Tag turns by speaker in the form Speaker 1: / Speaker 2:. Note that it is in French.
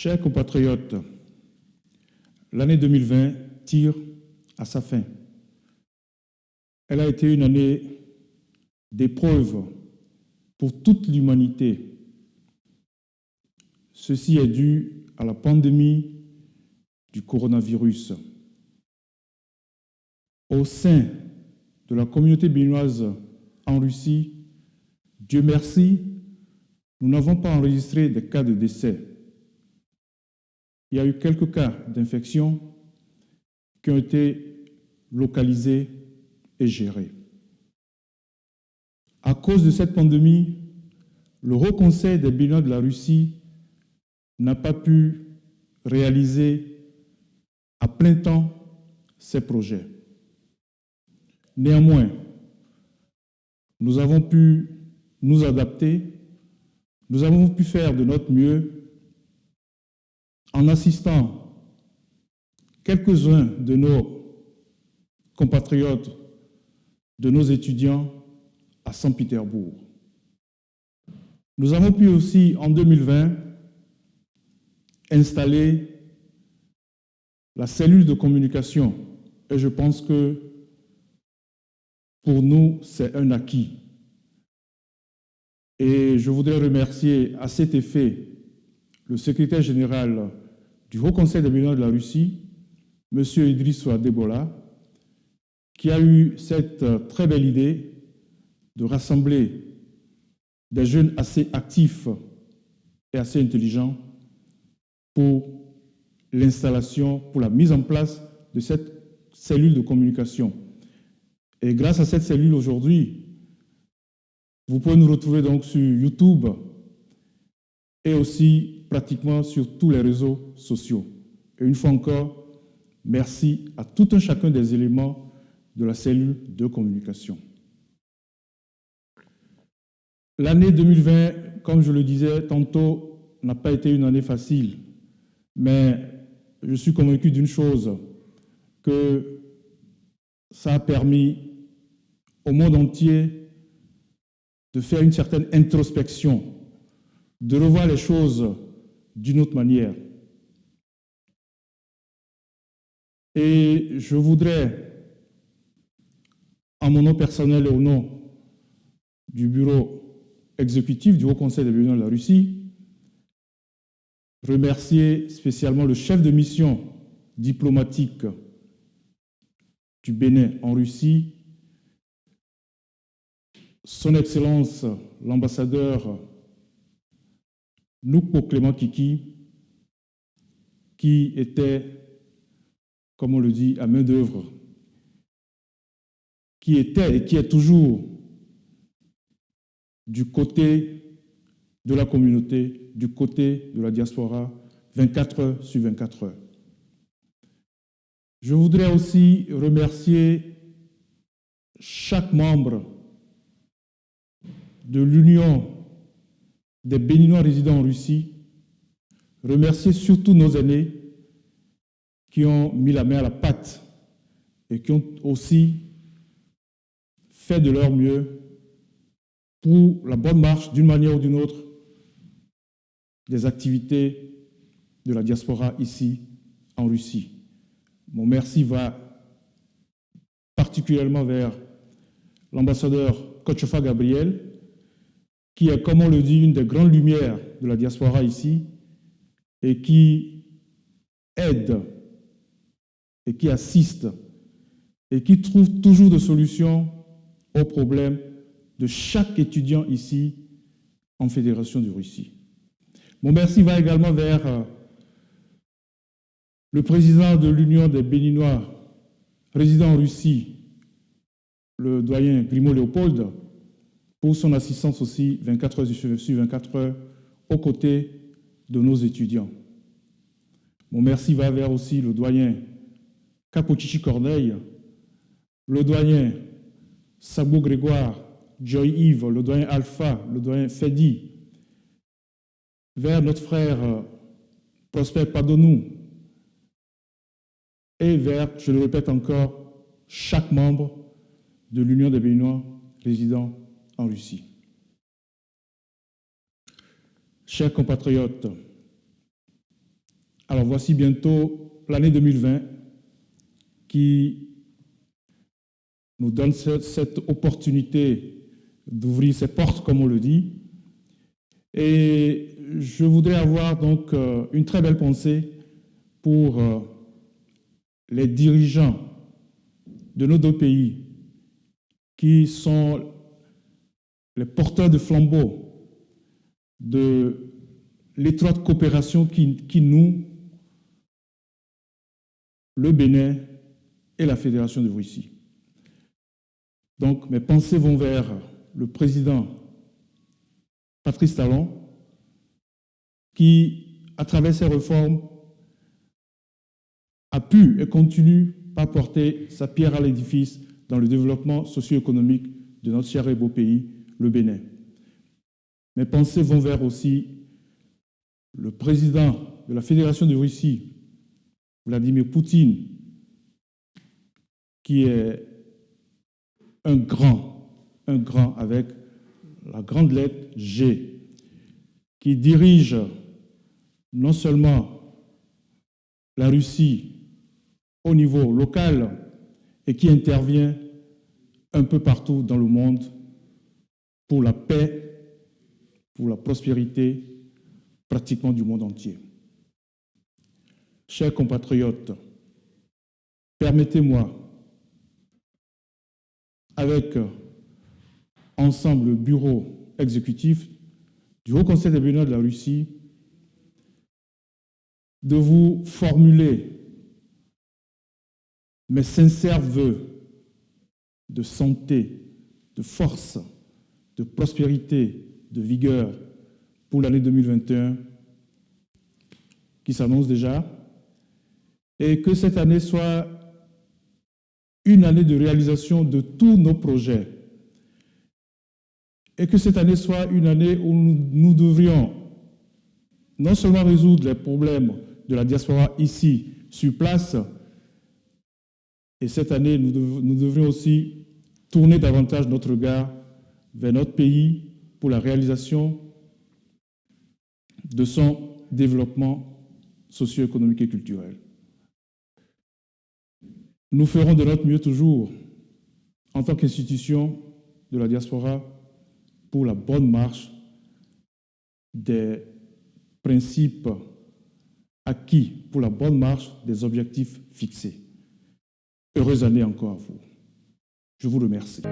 Speaker 1: Chers compatriotes, l'année 2020 tire à sa fin. Elle a été une année d'épreuve pour toute l'humanité. Ceci est dû à la pandémie du coronavirus. Au sein de la communauté béninoise en Russie, Dieu merci, nous n'avons pas enregistré de cas de décès. Il y a eu quelques cas d'infection qui ont été localisés et gérés. À cause de cette pandémie, le Haut Conseil des Béninois de la Russie n'a pas pu réaliser à plein temps ses projets. Néanmoins, nous avons pu nous adapter, nous avons pu faire de notre mieux en assistant quelques-uns de nos compatriotes, de nos étudiants à Saint-Pétersbourg. Nous avons pu aussi, en 2020, installer la cellule de communication. Et je pense que pour nous, c'est un acquis. Et je voudrais remercier à cet effet le secrétaire général du Haut Conseil des Béninois de la Russie, M. Idriss Debola, qui a eu cette très belle idée de rassembler des jeunes assez actifs et assez intelligents pour l'installation, pour la mise en place de cette cellule de communication. Et grâce à cette cellule aujourd'hui, vous pouvez nous retrouver donc sur YouTube et aussi pratiquement sur tous les réseaux sociaux. Et une fois encore, merci à tout un chacun des éléments de la cellule de communication. L'année 2020, comme je le disais tantôt, n'a pas été une année facile, mais je suis convaincu d'une chose, que ça a permis au monde entier de faire une certaine introspection, de revoir les choses d'une autre manière. Et je voudrais, en mon nom personnel et au nom du bureau exécutif du Haut Conseil des Béninois de la Russie, remercier spécialement le chef de mission diplomatique du Bénin en Russie, Son Excellence l'ambassadeur Nukpo Clément Kiki, qui était, comme on le dit, à main d'œuvre, qui était et qui est toujours du côté de la communauté, du côté de la diaspora, 24 heures sur 24 heures. Je voudrais aussi remercier chaque membre de l'Union des Béninois résidant en Russie, remercier surtout nos aînés qui ont mis la main à la pâte et qui ont aussi fait de leur mieux pour la bonne marche, d'une manière ou d'une autre, des activités de la diaspora ici en Russie. Mon merci va particulièrement vers l'ambassadeur Kochefa Gabriel, qui est, comme on le dit, une des grandes lumières de la diaspora ici et qui aide et qui assiste et qui trouve toujours des solutions aux problèmes de chaque étudiant ici en Fédération de Russie. Mon merci va également vers le président de l'Union des Béninois résidant en Russie, le doyen Grimaud Léopold, pour son assistance aussi 24 heures sur 24 heures aux côtés de nos étudiants. Mon merci va vers aussi le doyen Capochichi Corneille, le doyen Sabo Grégoire, Joy Yves, le doyen Alpha, le doyen Fedi, vers notre frère Prosper Padonou, et vers, je le répète encore, chaque membre de l'Union des Béninois résidant en Russie. Chers compatriotes, Alors voici bientôt l'année 2020 qui nous donne cette opportunité d'ouvrir ses portes, comme on le dit. Et je voudrais avoir donc une très belle pensée pour les dirigeants de nos deux pays qui sont les porteurs de flambeaux de l'étroite coopération qui noue le Bénin et la Fédération de Russie. Donc mes pensées vont vers le président Patrice Talon qui, à travers ses réformes, a pu et continue à porter sa pierre à l'édifice dans le développement socio-économique de notre cher et beau pays, le Bénin. Mes pensées vont vers aussi le président de la Fédération de Russie, Vladimir Poutine, qui est un grand avec la grande lettre G, qui dirige non seulement la Russie au niveau local et qui intervient un peu partout dans le monde pour la paix, pour la prospérité pratiquement du monde entier. Chers compatriotes, permettez-moi, avec ensemble le bureau exécutif du Haut Conseil des Béninois de la Russie, de vous formuler mes sincères vœux de santé, de force, de prospérité, de vigueur pour l'année 2021 qui s'annonce déjà, et que cette année soit une année de réalisation de tous nos projets, et que cette année soit une année où nous devrions non seulement résoudre les problèmes de la diaspora ici, sur place, et cette année, nous devrions aussi tourner davantage notre regard vers notre pays pour la réalisation de son développement socio-économique et culturel. Nous ferons de notre mieux toujours, en tant qu'institution de la diaspora, pour la bonne marche des principes acquis, pour la bonne marche des objectifs fixés. Heureuse année encore à vous. Je vous remercie.